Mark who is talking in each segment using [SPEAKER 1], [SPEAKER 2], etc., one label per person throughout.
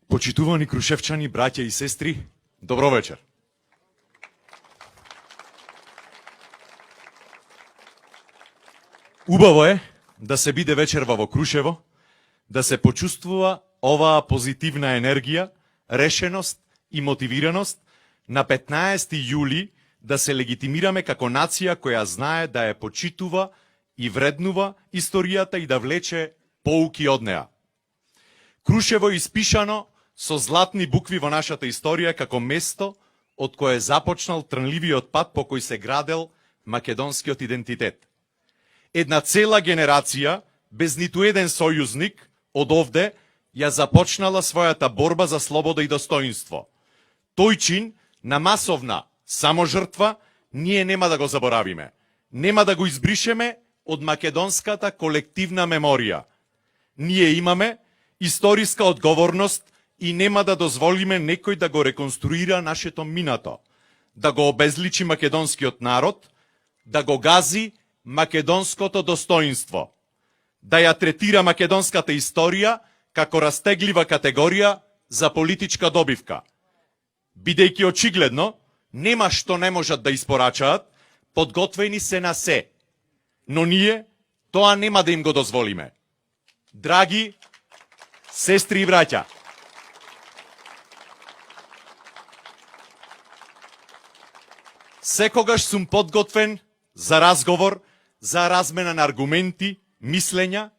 [SPEAKER 1] Почитувани крушевчани, браќа и сестри, добро вечер. Убаво е да се биде вечерва во Крушево, да се почувствува оваа позитивна енергија, решеност и мотивираност на 15 јули да се легитимираме како нација која знае да ја почитува и вреднува историјата и да влече поуки од неа. Крушево е испишано со златни букви во нашата историја како место од кое започнал трнливиот пат по кој се градел македонскиот идентитет. Една цела генерација, без ниту еден сојузник, од овде ја започнала својата борба за слобода и достоинство. Тој чин на масовна саможртва ние нема да го заборавиме. Нема да го избришеме од македонската колективна меморија. Ние имаме историска одговорност и нема да дозволиме некој да го реконструира нашето минато, да го обезличи македонскиот народ, да го гази македонското достоинство, да ја третира македонската историја како растеглива категорија за политичка добивка. Бидејќи очигледно, нема што не можат да испорачаат, подготвени се на се. Но ние тоа нема да им го дозволиме. Драги сестри и браќа, секогаш сум подготвен за разговор, за размена на аргументи, мислења,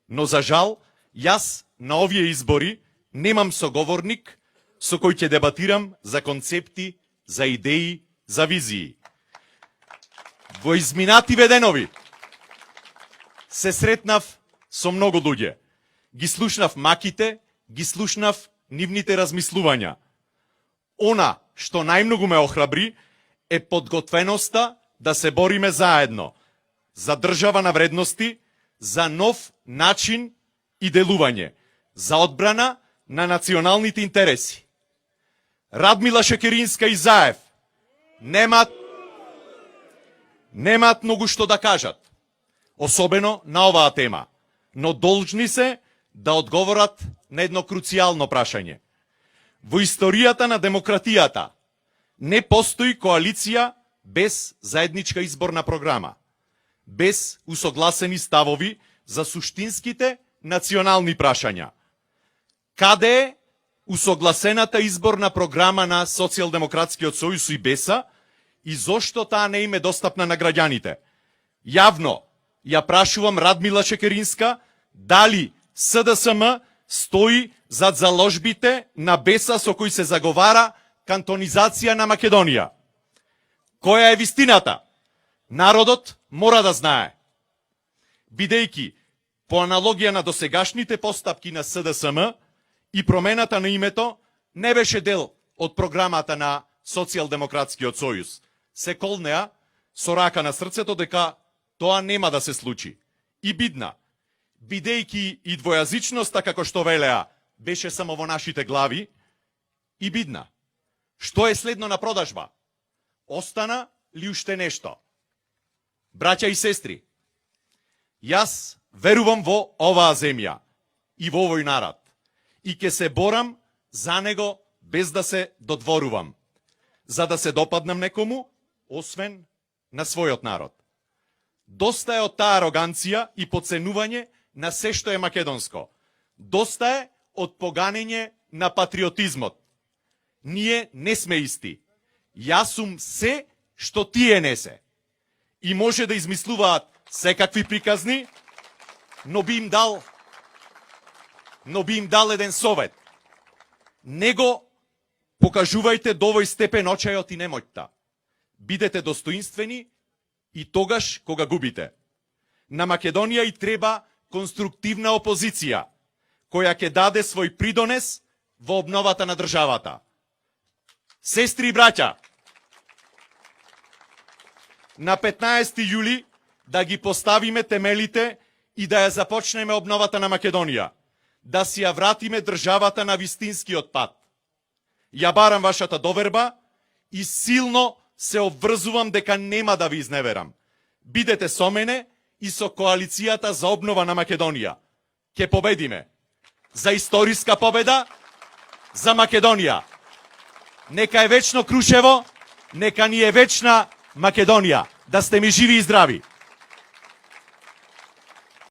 [SPEAKER 1] но за жал, јас на овие избори немам соговорник со кој ќе дебатирам за концепти, за идеи, за визии. Во изминативе денови се сретнав со многу луѓе. Ги слушнав маките, ги слушнав нивните размислувања. Она што најмногу ме охрабри е подготвеноста да се бориме заедно за држава на вредности, за нов начин и делување, за одбрана на националните интереси. Радмила Шекеринска и Заев немаат многу што да кажат, особено на оваа тема, но должни се да одговорат на едно круцијално прашање. Во историјата на демократијата не постои коалиција без заедничка изборна програма, без усогласени ставови за суштинските национални прашања. Каде е усогласената изборна програма на Социјалдемократскиот сојуз и БЕСА и зошто таа не им е достапна на граѓаните? Јавно ја прашувам Радмила Шекеринска дали СДСМ стои зад заложбите на БЕСА со кои се заговара кантонизација на Македонија. Која е вистината? Народот мора да знае. Бидејќи, по аналогија на досегашните постапки на СДСМ, и промената на името не беше дел од програмата на Социјалдемократскиот сојуз. Се колнеа со рака на срцето дека тоа нема да се случи. И бидна, бидејќи и двојазичноста, како што велеа, беше само во нашите глави, и бидна. Што е следно на продажба? Остана ли уште нешто? Браќа и сестри, јас верувам во оваа земја и во овој народ и ќе се борам за него без да се додворувам, за да се допаднам некому, освен на својот народ. Доста е од таа ароганција и подценување на се што е македонско. Доста е од поганење на патриотизмот. Ние не сме исти. Јас сум се што тие не се. И може да измислуваат секакви приказни, но би им дал еден совет. Не го покажувајте до овој степен очајот и немоќта. Бидете достоинствени и тогаш кога губите. На Македонија и треба конструктивна опозиција, која ќе даде свој придонес во обновата на државата. Сестри и браќа, на 15 јули да ги поставиме темелите и да ја започнеме обновата на Македонија, да си ја вратиме државата на вистинскиот пат. Ја барам вашата доверба и силно се обврзувам дека нема да ви изневерам. Бидете со мене и со коалицијата за обнова на Македонија. Ќе победиме. За историска победа за Македонија. Нека е вечно Крушево, нека ни е вечна Македонија. Да сте ми живи и здрави.